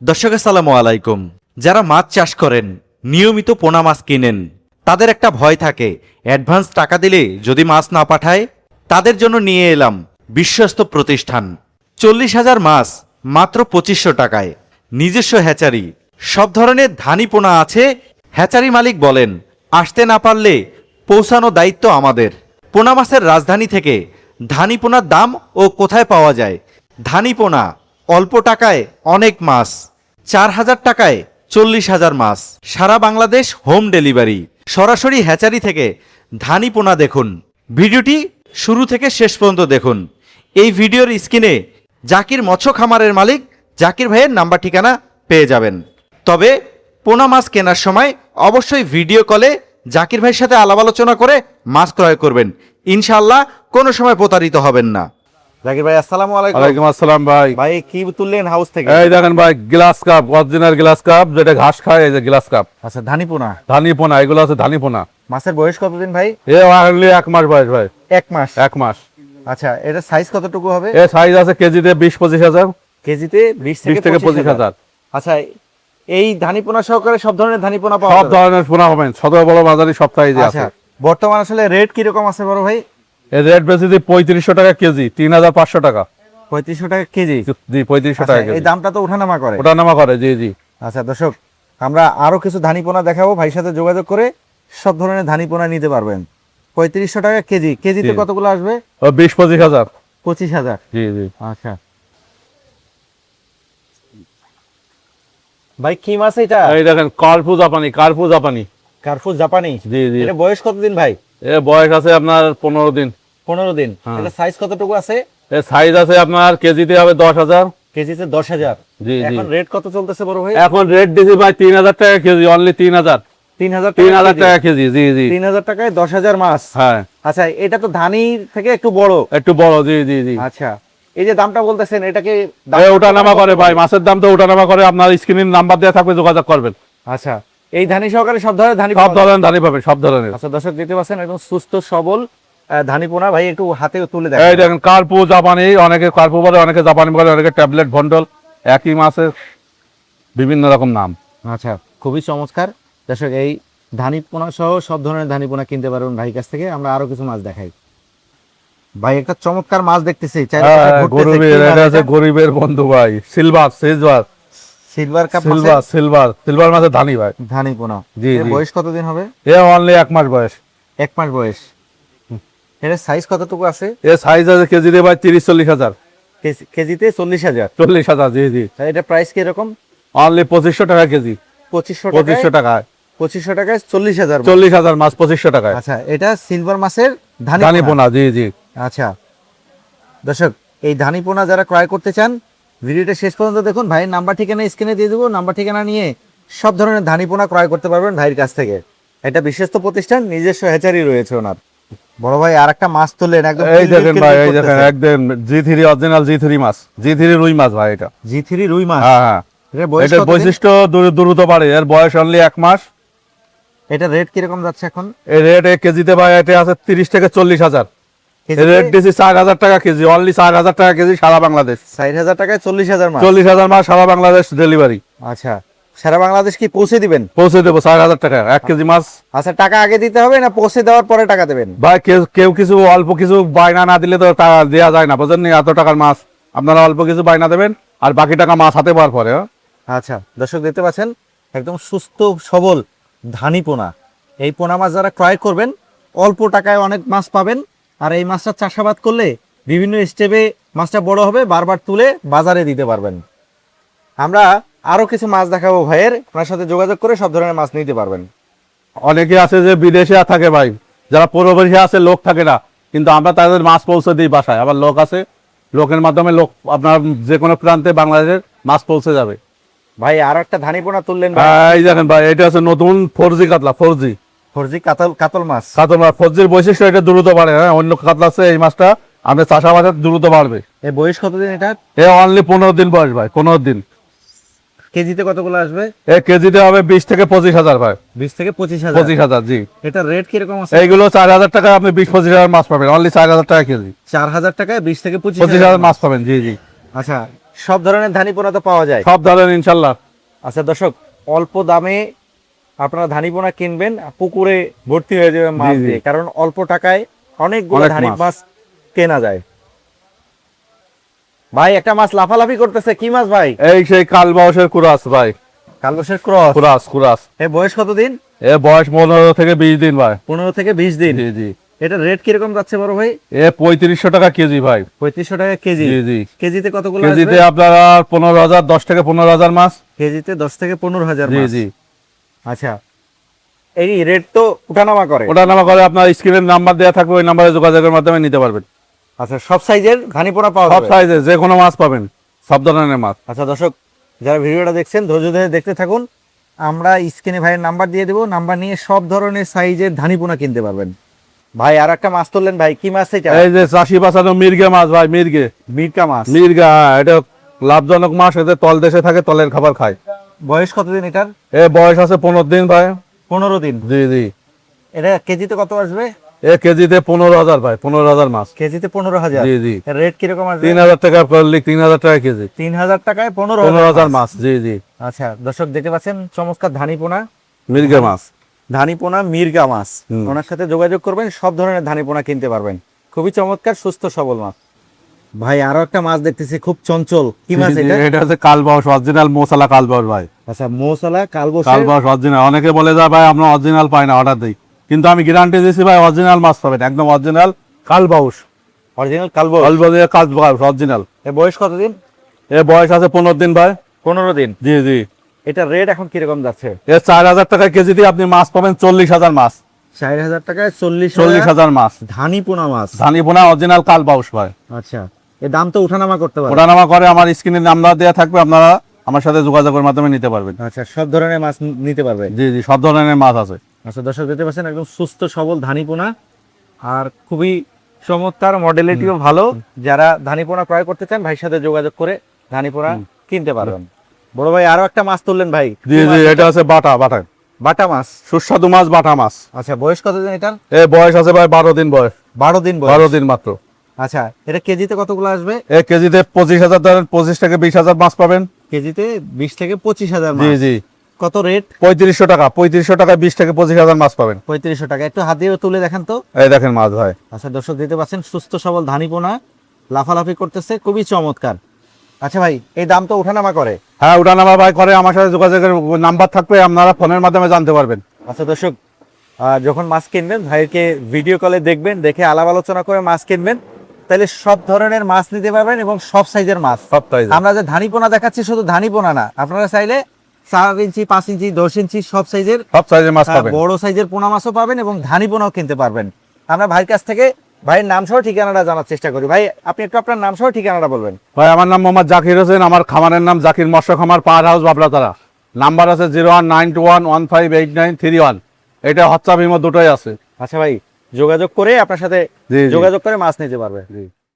দর্শক আসসালামু আলাইকুম। যারা মাছ চাষ করেন, নিয়মিত পোনা মাছ কিনেন, তাদের একটা ভয় থাকে অ্যাডভান্স টাকা দিলে যদি মাছ না পাঠায়। তাদের জন্য নিয়ে এলাম বিশ্বস্ত প্রতিষ্ঠান। 40,000 মাছ মাত্র 2500 টাকায়, নিজস্ব হ্যাচারি, সব ধরনের ধানি পোনা আছে। হ্যাচারি মালিক বলেন আসতে না পারলে পৌঁছানো দায়িত্ব আমাদের। পোনা মাছের রাজধানী থেকে ধানি পোনার দাম ও কোথায় পাওয়া যায়। ধানি পোনা অল্প টাকায় অনেক মাছ, 4,000 টাকায় 40,000 মাছ, সারা বাংলাদেশ হোম ডেলিভারি। সরাসরি হ্যাচারি থেকে ধানি পোনা দেখুন। ভিডিওটি শুরু থেকে শেষ পর্যন্ত দেখুন। এই ভিডিওর স্ক্রিনে জাকির মৎস্য খামারের মালিক জাকির ভাইয়ের নাম্বার ঠিকানা পেয়ে যাবেন। তবে পোনা মাছ কেনার সময় অবশ্যই ভিডিও কলে জাকির ভাইয়ের সাথে আলাপ আলোচনা করে মাছ ক্রয় করবেন। ইনশাআল্লাহ কোনো সময় প্রতারিত হবেন না। জাকির ভাই আসসালামু আলাইকুম। ওয়ালাইকুম আসসালাম ভাই। ভাই কি তুললেন হাউস থেকে? এই দেখেন ভাই, glass cup, original glass cup, যেটা ঘাস খায়, এই যে গ্লাস কাপ। আচ্ছা, ধানি পোনা। ধানি পোনা, এগুলো আছে ধানি পোনা। মাছের বয়স কতদিন ভাই? এ অনলি 1 মাস বয়স ভাই। 1 মাস। 1 মাস। আচ্ছা, এটা সাইজ কতটুকু হবে? এ সাইজ আছে কেজিতে 20-25 হাজার। কেজিতে 20 20 থেকে 25 হাজার। আচ্ছা, এই ধানি পোনা সহকারে সব ধরনের ধানি পোনা পাওয়া সব যাবে? ধরনের পোনা পাবেন, ছোট বড় মাঝারি সব সাইজে আচ্ছা, আছে। বর্তমান আসলে রেট কি রকম আছে বড় ভাই? এর রেট বেশি 3500 টাকা কেজি, 3500 টাকা। 3500 টাকা কেজি। জি, 3500 আচ্ছা, টাকা এই কেজি। দামটা তো ওঠানামা করে। ওটা নামা করে, জি জি। আচ্ছা দর্শক, আমরা আরো কিছু ধানি পোনা দেখাবো, ভাইয়ের সাথে যোগাযোগ করে সব ধরনের ধানি পোনা নিতে পারবেন। 3500 টাকা কেজি। কেজিতে জি। কতগুলো আসবে? ও 20-25 হাজার। 25,000। জি জি। আচ্ছা ভাই, কি মাছ এটা? এই দেখেন কার্পু জাপানি, কার্পু জাপানি। কার্ফু জাপানি। জি জি। এটা বয়স কতদিন ভাই? এ বয়স আছে আপনার 15 দিন। 15 দিন। হ্যাঁ। এটা সাইজ কতটুকু আছে? এর সাইজ আছে আপনার কেজিতে হবে 10,000। কেজিতে 10,000। জি জি। এখন রেট কত চলতেছে বড় ভাই? এখন রেট দিছি ভাই 3,000 টাকা কেজি, অনলি 3,000। 3,000 3,000 টাকা কেজি, জি জি। 3,000 টাকায় 10,000 মাছ। হ্যাঁ, আচ্ছা, এটা তো ধানির থেকে একটু বড়। একটু বড়, জি জি জি। আচ্ছা, এই যে দামটা বলতেছেন, এটাকে এ ওঠা নামা করে ভাই, মাছের দাম তো ওঠা নামা করে। আপনার স্ক্রিনের নাম্বার দেওয়া থাকবে, যোগাযোগ করবেন। আচ্ছা, এই ধানি সহকারে সব ধরনের ধানি সব পাওয়া যায়? ধরনের ধানি পাবেন, সব ধরনের। আচ্ছা দর্শক, দেখতে পাচ্ছেন একদম সুস্থ সবল ধানি পোনা। ভাই একটু হাতে তুলে এই দেখেন। দেখেন কার্পু জাপানি, অনেকে কার্পু বলে, অনেকে জাপানি বলে, অনেকে ট্যাবলেট ভন্ডল, একই মাছের বিভিন্ন রকম নাম। আচ্ছা, খুবই চমৎকার। দর্শক, এই ধানি পোনা সহ সব ধরনের ধানি পোনা কিনতে পারবেন ভাই কাছ থেকে। আমরা আরো কিছু মাছ দেখাই। ভাই একটা চমৎকার মাছ দেখতেছি, গরিবের, এটা আছে গরিবের বন্ধু ভাই, silver, silver, silver cup silver, silver, silver মাছের ধানি ভাই। ধানি পোনা। জি, এর জি। বয়স কতদিন হবে? এ অনলি 1 মাস বয়স। 1 মাস বয়স। এর সাইজ কতটুকু আছে? এ সাইজ আছে কেজিতে ভাই 30-40 হাজার। কেজিতে 40,000। 40,000, জি জি। এটা প্রাইস কি রকম? অনলি 2500 টাকা কেজি। 2500 2500 টাকায় 2500 টাকায় 40,000। 40,000 মাছ 2500 টাকায়। আচ্ছা, এটা সিলভার মাছের ধানি ধানি পোনা। পোনা, জি জি। আচ্ছা দর্শক, এই ধানি পোনা যারা ক্রয় করতে চান, ভিডিওটা শেষ পর্যন্ত দেখুন। ভাইয়ের নাম্বার ঠিকানা স্ক্রিনে দিয়ে দেবো। নাম্বার ঠিকানা নিয়ে সব ধরনের ধানি পোনা ক্রয় করতে পারবেন ভাইয়ের কাছ থেকে। এটা বিশ্বস্ত প্রতিষ্ঠান, নিজস্ব হ্যাচারি রয়েছে ওনার। বড় ভাই আর একটা মাছ তুললেন, একদম এই দেখেন কিলবিল ভাই, এই করতেছে। দেখেন একদম G3 অরিজিনাল G3 মাছ, G3 রুই মাছ ভাই এটা। G3 রুই মাছ। হ্যাঁ হ্যাঁ। এটার বয়স এটার কতদিন? বৈশিষ্ট্য দ্রুত বাড়ে। এর বয়স অনলি 1 মাস। এটা রেট কিরকম যাচ্ছে এখন? এই রেট কেজিতে ভাই এটা আছে 30 থেকে 40 হাজার। কেজিতে রেট দিছি 4,000 টাকা কেজি, অনলি 4,000 টাকা কেজি, সারা বাংলাদেশ। 60,000 টাকায় 40,000 মাছ। 40,000 মাছ সারা বাংলাদেশ ডেলিভারি। আচ্ছা, সারা বাংলাদেশ কি পৌঁছে দিবেন? পৌঁছে দেবো 4,000 টাকা 1 কেজি মাছ। আচ্ছা, টাকা আগে দিতে হবে না পৌঁছে দেওয়ার পরে টাকা দেবেন? ভাই কেউ কিছু অল্প কিছু বায়না না দিলে তো টাকা দেওয়া যায় না, বুঝলেন? এত টাকার মাছ আপনারা অল্প কিছু বায়না দেবেন, আর বাকি টাকা মাছ হাতে পাওয়ার পরে। আচ্ছা দর্শক, দেখতে পাচ্ছেন একদম সুস্থ সবল ধানি পোনা। এই পোনা মাছ যারা ক্রয় করবেন, অল্প টাকায় অনেক মাছ পাবেন। আর এই মাছটা চাষাবাদ করলে বিভিন্ন স্টেপে মাছটা বড় হবে, বারবার তুলে বাজারে দিতে পারবেন। আমরা আরো কিছু মাছ দেখাবো ভাইয়ের, আপনার সাথে যোগাযোগ করে সব ধরনের মাছ নিতে পারবেন। অনেকে আছে যে বিদেশে থাকে ভাই, যারা প্রবাসী আছে, লোক থাকে না, কিন্তু আমরা তাদের মাছ পৌঁছে দিই বাসায়। আবার লোক আছে, লোকের মাধ্যমে লোক আপনার যে কোনো প্রান্তে বাংলাদেশের মাছ পৌঁছে যাবে। ভাই আর একটা ধানি পোনা তুললেন ভাই। এই দেখেন ভাই, এটা আছে নতুন 4G কাতলা, 4G ফরজি কাতল মাছ। কাতল মাছ। 4Gর বৈশিষ্ট্য এটা দ্রুত বাড়ে। হ্যাঁ, অন্য কাতলা আছে, এই মাছটা আমাদের চাষাবাদে দ্রুত বাড়বে। এর বয়স কতদিন এটা? এ অনলি 15 দিন বয়স ভাই, 15 দিন। কেজিতে কতগুলো আসবে? এ কেজিতে হবে 20 থেকে 25 হাজার ভাই। 20 থেকে 25,000। 25,000, জি। এটা রেট কিরকম আছে? এইগুলো 4,000 টাকা, আপনি 20-25 হাজার মাছ পাবেন, অনলি 4,000 টাকা কেজি। 4,000 টাকায় 20 থেকে 25 25,000 হাজার মাছ পাবেন, জি জি। আচ্ছা, সব ধরনের ধানি পোনা তো পাওয়া যায়। সব ধরনের ইনশাল্লাহ। আচ্ছা দর্শক, অল্প দামে আপনারা ধানি পোনা কিনবেন, পুকুরে ভর্তি হয়ে যাবে মাছ জি, জি। দিয়ে, কারণ অল্প টাকায় অনেকগুলো অনেক ধানি মাছ। মাছ কেনা যায়। ভাই একটা মাছ লাফালাফি করতেছে, কি মাছ ভাই? এই সেই কালবাউসের কুরাস ভাই। কালবশের ক্রস। কুরাস। এ বয়স কতদিন? এ বয়স 15 থেকে 20 দিন ভাই। 15 থেকে 20 দিন। জি জি। এটা রেট কিরকম যাচ্ছে বড় ভাই? এ 3500 টাকা কেজি ভাই। 3500 টাকা কেজি। জি জি। কেজিতে কতগুলো কেজিতে আসবে? আপনারা 15,000, 10 থেকে 15,000 মাছ। কেজিতে 10 থেকে 15,000 জি মাছ। জি। আচ্ছা, এই রেট তো উঠানামা করে। ওটা নামা করে আপনার স্ক্রিনের নাম্বার দেওয়া থাকবে, ওই নাম্বারে যোগাযোগের মাধ্যমে নিতে পারবেন। আচ্ছা, সব সাইজের ধানি পোনা পাওয়া সব যাবে? সাইজে যে কোনো মাছ পাবেন, সব ধরনের মাছ। আচ্ছা দর্শক, যারা ভিডিওটা দেখছেন ধৈর্য ধরে দেখতে থাকুন। আমরা স্ক্রিনে ভাইয়ের নাম্বার দিয়ে দেবো, নাম্বার নিয়ে সব ধরনের সাইজের ধানি পোনা কিনতে পারবেন। ভাই আর একটা মাছ তুললেন ভাই, কি মাছ এটা? এই যে চাষি বাঁচানো মির্গে মাছ ভাই, মির্গে। মিরকা মাছ। মির্গা, এটা লাভজনক মাছ, এতে তল দেশে থাকে, তলের খাবার খায়। বয়স কতদিন এটার? এ বয়স আছে 15 দিন ভাই। 15 দিন। জি জি। এটা কেজিতে কত আসবে? এ কেজিতে 15,000 ভাই, 15,000 মাছ। কেজিতে 15,000। জি জি। রেট কিরকম আসবে? 3,000 টাকা করলে 3,000 টাকা কেজি। 3000 টাকায় 15,000 15,000 মাছ। জি জি। আচ্ছা দর্শক, দেখতে পাচ্ছেন চমৎকার ধানি পোনা। মির্গে মাছ। ধানি পোনা মির্গা মাছ। হুম। ওনার সাথে যোগাযোগ করবেন, সব ধরনের ধানি পোনা কিনতে পারবেন। খুবই চমৎকার, সুস্থ সবল মাছ। ভাই আরো একটা মাছ দেখতেছি, খুব চঞ্চল, কি মাছ জি, জি, এটা? এটা হচ্ছে কালবাউস, অরিজিনাল মোসালা কালবাউস ভাই। আচ্ছা, মৌসালা কালবশ। কালবাউস অরিজিনাল। অনেকে বলে যায় ভাই আমরা অরিজিনাল পাই না, অর্ডার দিই, কিন্তু আমি গ্যারান্টি দিচ্ছি ভাই অরিজিনাল মাছ পাবেন, একদম অরিজিনাল কালবাউস। অরিজিনাল কালবশ। কালবাউস অরিজিনাল। এর বয়স কতদিন? এ বয়স আছে 15 দিন ভাই। 15 দিন। জি জি। এটা রেট এখন কিরকম যাচ্ছে? এ 4,000 টাকা কেজি দিয়ে আপনি মাছ পাবেন 40,000 মাছ। 4000 টাকায় 40,000 40,000 মাছ। ধানি পোনা মাছ। ধানি পোনা অরিজিনাল কালবাউস ভাই। আচ্ছা, এর দাম তো উঠানামা করতে পারে। ওঠানামা করে, আমার স্ক্রিনে নাম্বার দেওয়া থাকবে, আপনারা আমার সাথে যোগাযোগের মাধ্যমে নিতে পারবেন। আচ্ছা, সব ধরনের মাছ নিতে পারবে। জি জি, সব ধরনের মাছ আছে। আচ্ছা দর্শক, দেখতে পাচ্ছেন একদম সুস্থ সবল ধানি পোনা, আর খুবই চমৎকার, মডেলিটিও ভালো। যারা ধানি পোনা ক্রয় করতে চান ভাইয়ের সাথে যোগাযোগ করে ধানি পোনা কিনতে পারবেন। বড় ভাই আরো একটা মাছ তুললেন ভাই, জি কি জি, মাছ এটা আছে বাটা। বাটা মাছ। সুস্বাদু মাছ, বাটা মাছ। আচ্ছা, বয়স কতদিন এটার? এ বয়স আছে ভাই 12 দিন বয়স। 12 দিন বয়স। 12 দিন মাত্র। আচ্ছা, এটা কেজিতে কতগুলো আসবে? এ কেজিতে 25,000 ধরেন, 25 থেকে 20,000 মাছ পাবেন। কেজিতে 20 থেকে 25,000 জি মাছ। জি। কত রেট? 3500 টাকা। 3500 টাকায় 20 থেকে 25,000 মাছ পাবেন। 3500 টাকা। একটু হাত দিয়ে তুলে দেখেন তো। এই দেখেন মাছ ভাই। আচ্ছা দর্শক, দেখতে পাচ্ছেন সুস্থ সবল ধানি পোনা লাফালাফি করতেছে, খুবই চমৎকার। আচ্ছা ভাই, এই দাম তো ওঠানামা করে। হ্যাঁ, উঠানামা ভাই করে, আমার সাথে যোগাযোগের নাম্বার থাকবে, আপনারা ফোনের মাধ্যমে জানতে পারবেন। আচ্ছা দর্শক, যখন মাছ কিনবেন ভাইকে ভিডিও কলে দেখবেন, দেখে আলাপ আলোচনা করে মাছ কিনবেন, তাহলে সব ধরনের মাছ নিতে পারবেন এবং সব সাইজের মাছ। সব size এর। আমরা যে ধানি পোনা দেখাচ্ছি শুধু ধানি পোনা না, আপনারা চাইলে 4 ইঞ্চি, 5 ইঞ্চি, 10 ইঞ্চি সব সাইজের সব সাইজের মাছ পাবেন। বড় সাইজের পোনা মাছও পাবেন এবং ধানি পোনাও কিনতে পারবেন। আমরা ভাইয়ের কাছ থেকে ভাইয়ের নাম সহ ঠিকানাটা জানার চেষ্টা করি। ভাই আপনি একটু আপনার নাম সহ ঠিকানাটা বলবেন। ভাই আমার নাম মোহাম্মদ জাকির হোসেন, আমার খামারের নাম জাকির মৎস্য খামার, পাওয়ার হাউস, বাবলাতারা। নাম্বার আছে 0192158931। এটা হোয়াটসঅ্যাপ, ইমো দুটোই আছে। আচ্ছা ভাই, যোগাযোগ করে আপনার সাথে জি, জি। যোগাযোগ করে মাছ নিতে পারবে। জি।